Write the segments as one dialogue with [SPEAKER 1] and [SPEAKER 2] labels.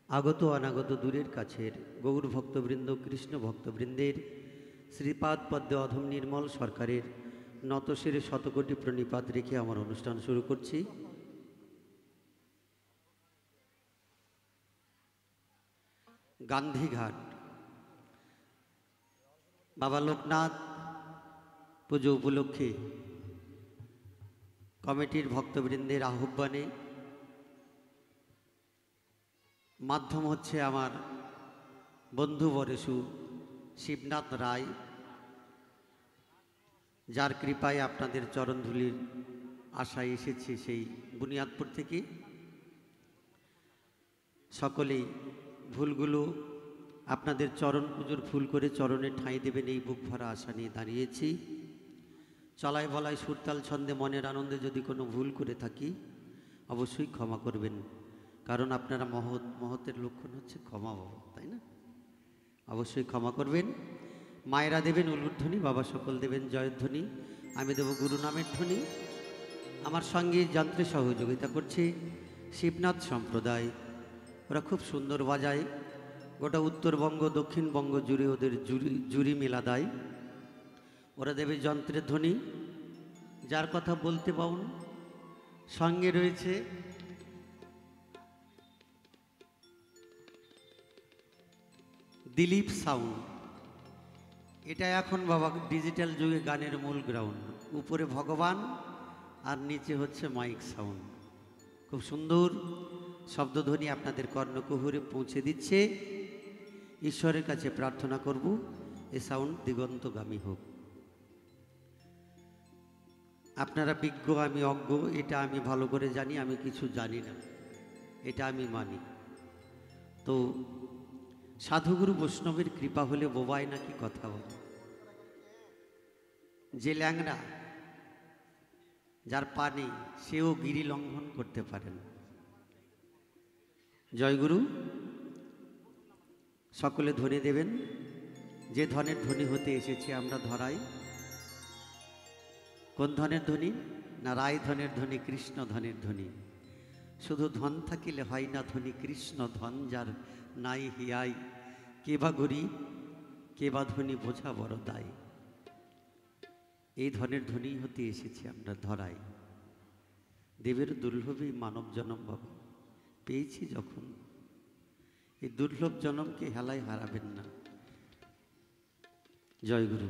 [SPEAKER 1] আগত অনাগত দূরের কাছের গৌর ভক্তবৃন্দ, কৃষ্ণ ভক্তবৃন্দের শ্রীপাদ পদ্মে অধম নির্মল সরকারের নতশিরে শতকোটি প্রণিপাত রেখে আমার অনুষ্ঠান শুরু করছি। গান্ধীঘাট বাবা লোকনাথ পুজো উপলক্ষে কমিটির ভক্তবৃন্দের আহ্বানে মাধ্যম হচ্ছে আমার বন্ধু বরেশু শিবনাথ রায়, যার কৃপায় আপনাদের চরণধুলির আশায় এসেছি সেই বুনিয়াদপুর থেকে। সকলেই ভুলগুলো আপনাদের চরণ পুজোর ফুল করে চরণে ঠাঁই দেবেন এই বুক ভরা আশা নিয়ে দাঁড়িয়েছি। চলায় বলায় সুরতাল ছন্দে মনের আনন্দে যদি কোনো ভুল করে থাকি অবশ্যই ক্ষমা করবেন, কারণ আপনারা মহতের লক্ষণ হচ্ছে ক্ষমা বাবা, তাই না? অবশ্যই ক্ষমা করবেন। মায়েরা দেবেন উলুধ্বনি, বাবা সকল দেবেন জয়ধ্বনি, আমি দেব গুরু নামের ধ্বনি। আমার সঙ্গে যন্ত্রে সহযোগিতা করছে শিবনাথ সম্প্রদায়, ওরা খুব সুন্দর বাজায়, গোটা উত্তরবঙ্গ দক্ষিণবঙ্গ জুড়ে ওদের জুরি মেলা দেয়। ওরা দেবে যন্ত্রের ধ্বনি, যার কথা বলতে পাউন। সঙ্গে রয়েছে দিলীপ সাউন্ড, এটা এখন বাবা ডিজিটাল যুগে গানের মূল গ্রাউন্ড। উপরে ভগবান আর নিচে হচ্ছে মাইক সাউন্ড, খুব সুন্দর শব্দধ্বনি আপনাদের কর্ণকুহরে পৌঁছে দিচ্ছে। ঈশ্বরের কাছে প্রার্থনা করব এ সাউন্ড দিগন্তগামী হোক। আপনারা বিজ্ঞ, আমি অজ্ঞ, এটা আমি ভালো করে জানি, আমি কিছু জানি না, এটা আমি মানি। তো সাধুগুরু বৈষ্ণবের কৃপা হলে বোবায় নাকি কথা বলে। যে ল্যাংড়া, যার পা নেই, সেও গিরি লঙ্ঘন করতে পারেন। জয়গুরু, সকলে ধ্বনি দেবেন। যে ধনের ধ্বনি হতে এসেছি আমরা ধরাই। কোন ধনের ধ্বনি? না রায় ধনের ধ্বনি, কৃষ্ণ ধনের ধ্বনি। শুধু ধন থাকিলে হয় না ধ্বনি, কৃষ্ণ ধন যার নাই হিয়াই, কে বা গরিব কে বা ধনী বোঝা বড় দায়। এই ধনের ধ্বনি হতে এসেছি আমরা ধরাই। দেবের দুর্লভই মানব জনম বাবা পেয়েছি যখন, এই দুর্লভ জনমকে হেলায় হারাবেন না। জয়গুরু।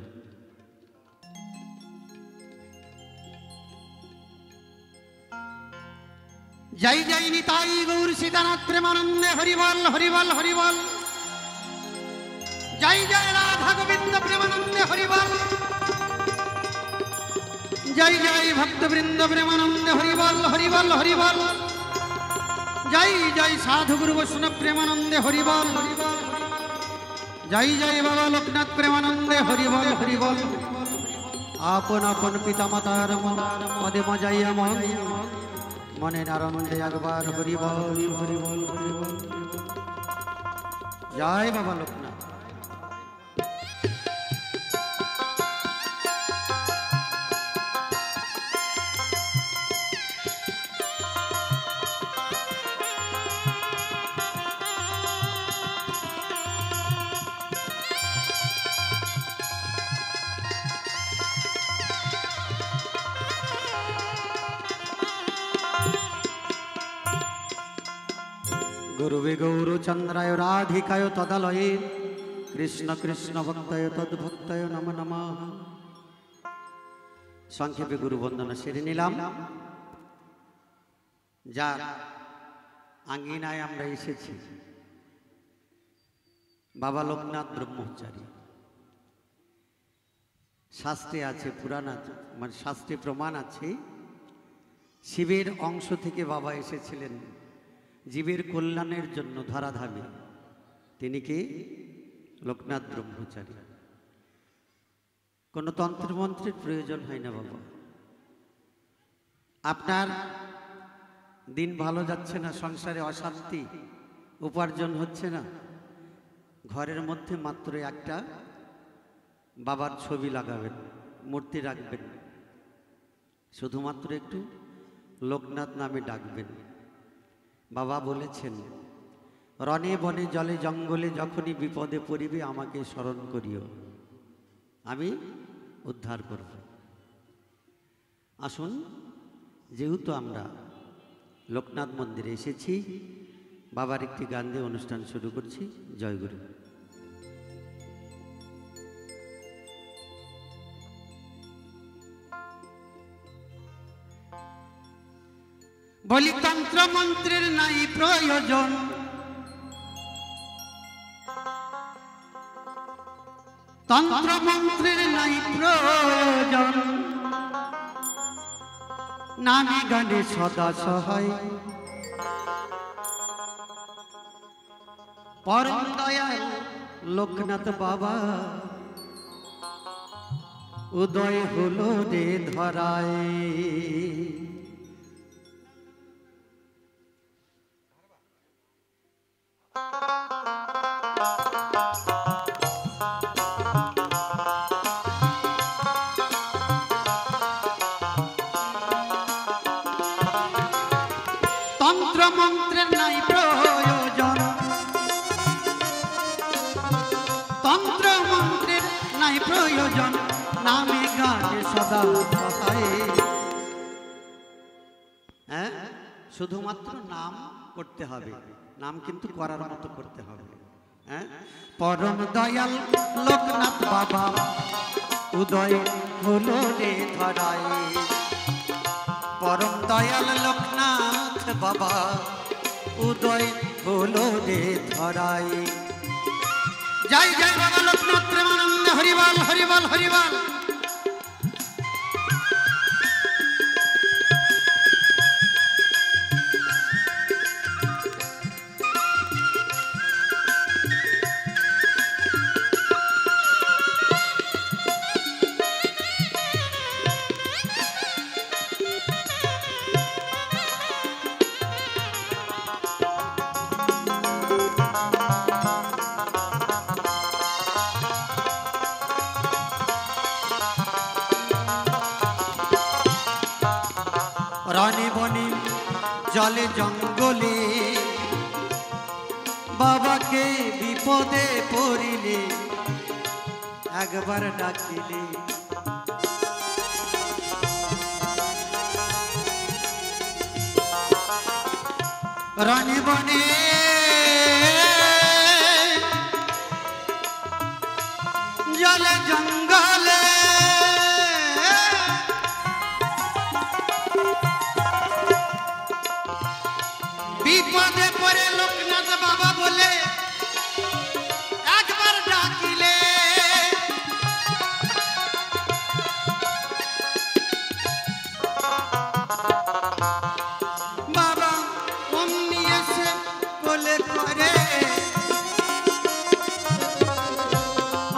[SPEAKER 1] জয় জয় নিতাই গৌর সীতানাথ প্রেমানন্দে হরিবল হরিবল হরিবল। জয় জয় রাধা গোবিন্দ প্রেমানন্দে হরিবল। জয় জয় ভক্তবৃন্দ প্রেমানন্দে হরিবল হরিবল হরিবল। জয় জয় সাধুগুরু বৈষ্ণব প্রেমানন্দে হরিবল। জয় জয় বাবা লোকনাথ প্রেমানন্দে হরিবল হরিবল। আপন আপন পিতা মাতার পদে মজাইয়া মন, মনের আনন্দে একবার হরিবল হরিবল হরিবল। জয় বাবা লোকনাথ। গুরুবে গৌরচন্দ্রায় রাধিকায় তদালয়ে, কৃষ্ণ কৃষ্ণ ভক্তায় তদ্ভক্তায় নম নমঃ। সংক্ষেপে গুরু বন্দনা সেরে নিলাম। যার আঙ্গিনায় আমরা এসেছি বাবা লোকনাথ ব্রহ্মচারী। শাস্ত্রে আছে, পুরাণ আছে, মানে শাস্ত্রে প্রমাণ আছে, শিবের অংশ থেকে বাবা এসেছিলেন জীবের কল্যাণের জন্য ধরাধামে। তিনি কে? লোকনাথ ব্রহ্মচারী। কোনো তন্ত্রমন্ত্রের প্রয়োজন হয় না বাবা। আপনার দিন ভালো যাচ্ছে না, সংসারে অশান্তি, উপার্জন হচ্ছে না, ঘরের মধ্যে মাত্র একটা বাবার ছবি লাগাবেন, মূর্তি রাখবেন, শুধুমাত্র একটু লোকনাথ নামে ডাকবেন। বাবা বলেছেন রণে বনে জলে জঙ্গলে যখনই বিপদে পড়িবে আমাকে স্মরণ করিও, আমি উদ্ধার করব। আসুন, যেহেতু আমরা লোকনাথ মন্দিরে এসেছি, বাবার একটি গান দিয়ে অনুষ্ঠান শুরু করছি। জয়গুরু। বলি তন্ত্র মন্ত্রের নাই প্রয়োজন, তন্ত্র মন্ত্রের নাই প্রয়োজন, নামে গানে সদা সহায়, পরম দয়াল লোকনাথ বাবা উদয় হলো রে ধরায়। তন্ত্র মন্ত্রের নাই প্রয়োজন, তন্ত্র মন্ত্রের নাই প্রয়োজন, নামে গানে সদা সহায়। হ্যাঁ, শুধুমাত্র নাম করতে হবে, নাম কিন্তু করার মতো করতে হবে। হ্যাঁ, পরম দয়াল লোকনাথ বাবা উদয় হলো রে ধরায়, পরম দয়াল লোকনাথ বাবা উদয় হলো রে ধরায়। জয় জয় বাবা লোকনাথ, প্রেমানন্দ, হরিবল হরিবল হরিবল। রণে বনে জলে জঙ্গলে বাবাকে বিপদে পড়িলে একবার ডাকিলে, রণে বনে জলে জঙ্গলে বিপদে পড়ে লোকনাথ বাবা বলে একবার ডাকিলে, বাবা অমনি এসে কোলে করে,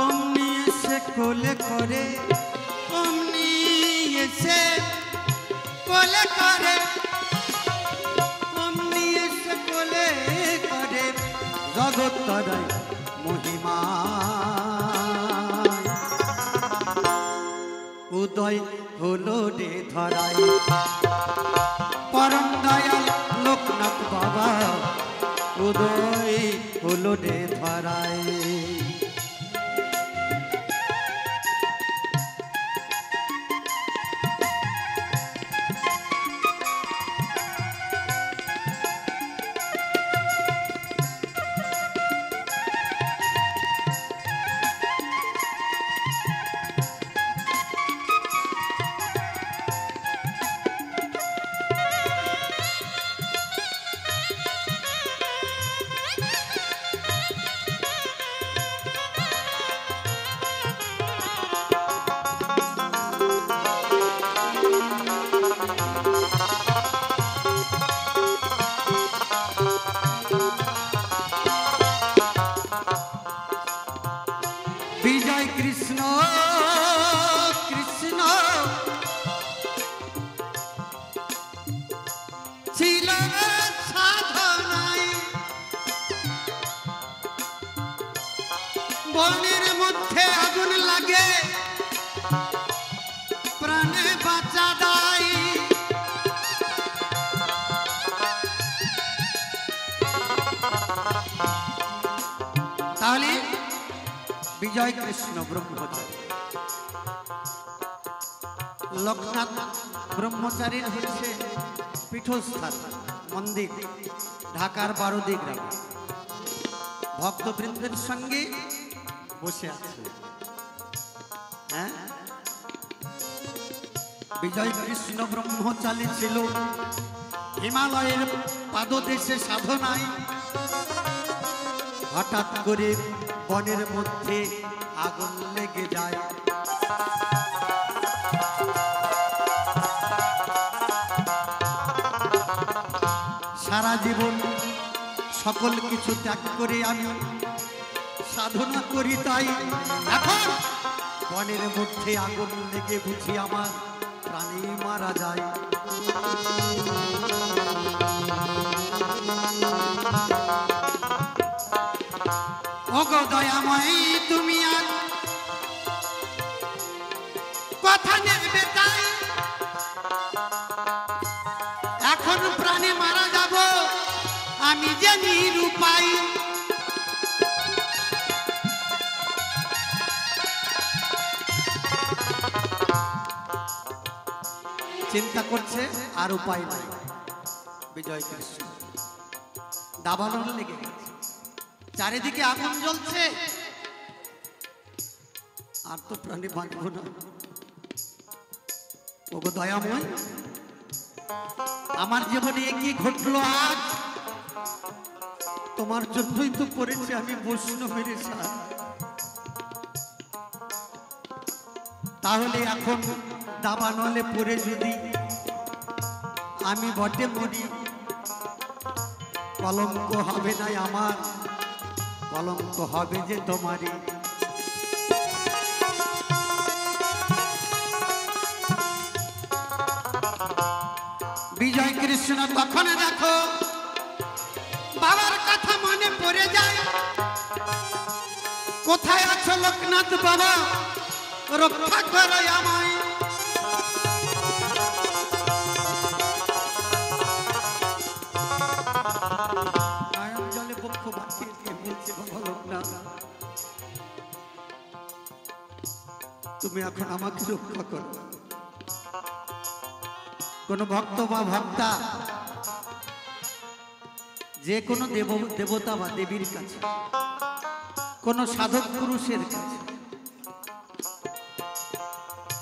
[SPEAKER 1] অমনি এসে কোলে করে, অমনি এসে কোলে করে, জগৎ তরাই মহিমা উদয় হলো রে ধরায়, পরম দয়াল লোকনাথ বাবা উদয় হলো রে ধরায়। বিজয় কৃষ্ণ কৃষ্ণ ছিল সাধনায়, বনের মধ্যে আগুন লাগে প্রাণে বাঁচা দেয়, বিজয় কৃষ্ণ ব্রহ্মচারী। লোকনাথ ব্রহ্মচারীর হচ্ছে পীঠস্থান মন্দির ঢাকার বারোদি গ্রামে। ভক্তবৃন্দের সঙ্গে বসে আছে। হ্যাঁ, বিজয় কৃষ্ণ ব্রহ্মচারী ছিল হিমালয়ের পাদদেশে সাধনায়। হঠাৎ করে বনের মধ্যে আগুন লেগে যায়। সারা জীবন সকল কিছু ত্যাগ করে আমি সাধনা করি, তাই এখন বনের মধ্যে আগুন লেগে বুঝি আমার প্রাণী মারা যায়। ওগো দয়াময় তুমি আর কথা নেবে তাই, এখন প্রাণে মারা যাব আমি যে নিরুপায়। চিন্তা করছে আর উপায় নাই। বিজয় কৃষ্ণ দাবানল লেগে গেছে, চারিদিকে আগুন জ্বলছে, আর তো প্রাণী বাঁচব না। ওগো দয়াময়, আমার জীবনে কি ঘটলো আজ? তোমার জন্যই তো করেছি আমি বৈষ্ণবের সাথ। তাহলে এখন দাবানলে পড়ে যদি আমি বটে মরি, কলঙ্ক হবে না আমার, কলঙ্ক হবে যে তোমারই। বিজয় কৃষ্ণ তখন দেখো বাবার কথা মনে পড়ে যায়। কোথায় আছো লোকনাথ বাবা, রক্ষা করো আমায়। নয়ন জলে পক্ষ বাঁচিয়ে দিয়ে বলছে, বাবা লোকনাথ তুমি এখন আমাকে রক্ষা করো। কোন ভক্ত বা ভক্তা যে কোনো দেবতা বা দেবীর কাছে, কোন সাধক পুরুষের কাছে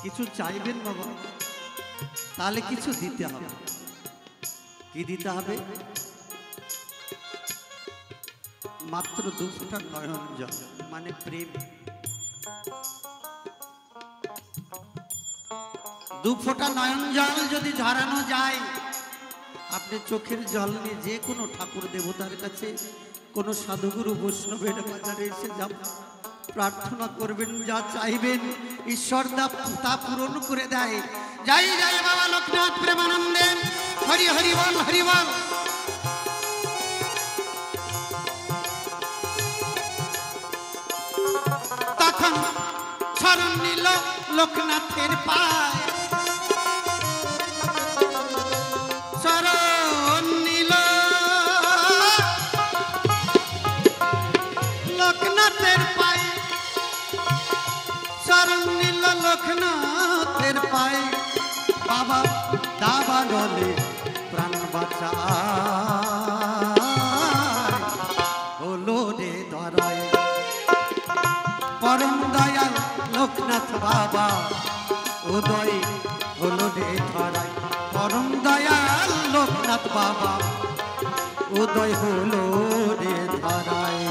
[SPEAKER 1] কিছু চাইবেন বাবা, তাহলে কিছু দিতে হবে। কি দিতে হবে? মাত্র 2 ফোঁটা নয়ন জল, মানে প্রেম। 2 ফোঁটা নয়ন জল যদি ঝরানো যায়, আপনি চোখের জল নিয়ে যে কোনো ঠাকুর দেবতার কাছে, কোনো সাধুগুরু বৈষ্ণবের বাজারে এসে যাব, প্রার্থনা করবেন, যা চাইবেন ঈশ্বর তা পূরণ করে দেয়। যাই যাই বাবা লোকনাথ প্রেমানন্দে, হরি হরি বল, হরি বল। তখন শরণ নিল লোকনাথের পায়, শরণ নিল লোকনাথের পায়, শরণ নিল লোকনাথের পায়। বাবা দাবানলে প্রাণ বাঁচায়, হলো রে ধরায়। পরম দয়াল লোকনাথ বাবা উদয় হলো রে ধরায়। পরম দয়াল লোকনাথ বাবা উদয় হলো রে ধরায়।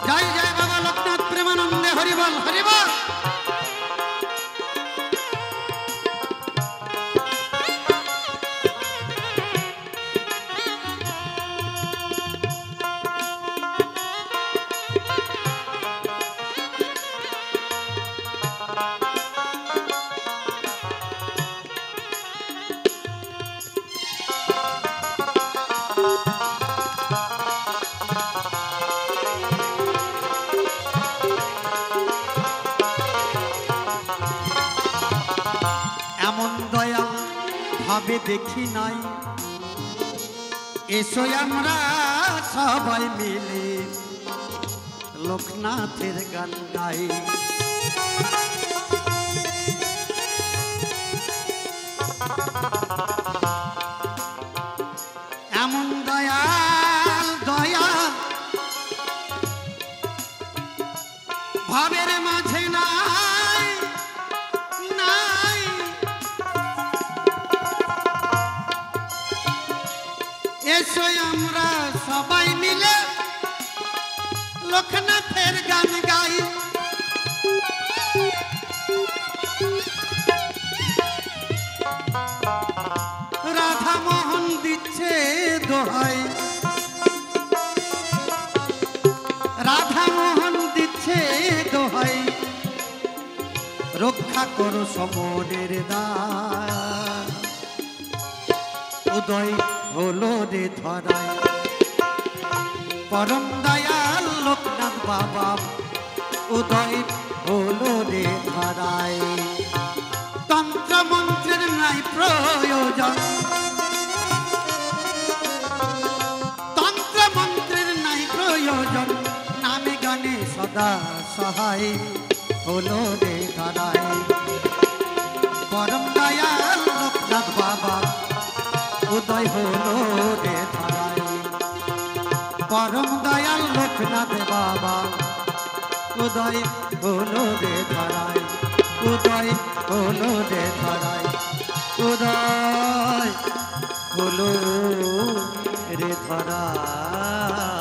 [SPEAKER 1] জয় জয় বাবা লোকনাথ প্রেমানন্দে, হরিবল হরিবল। ভাবে দেখি নাই, এসো আমরা সবাই মিলে লোকনাথের গান গাই। এমন দয়াল দয়াল ভাবের মাঝে নাই নাই, এসো আমরা সবাই মিলে লোকনাথের গান গাই। রাধা মোহন দিচ্ছে দোহাই, রাধা মোহন দিচ্ছে দোহাই, রক্ষা করো সমনের দ্বার। উদয় হলো রে ধরায় পরম দয়াল লোকনাথ বাবা, উদয় হলো রে ধরায়। তন্ত্র মন্ত্রের নাই প্রয়োজন, তন্ত্র মন্ত্রের নাই প্রয়োজন, নামে গানে সদা সহায় হলো রে ধরায়। পরম দয়াল লোকনাথ বাবা, উদয় হলো রে ধরায়। পরম দয়াল লোকনাথ বাবা, উদয় হলো রে ধরায়। উদয় হলো রে ধরায়, উদয় হলো রে ধরায়।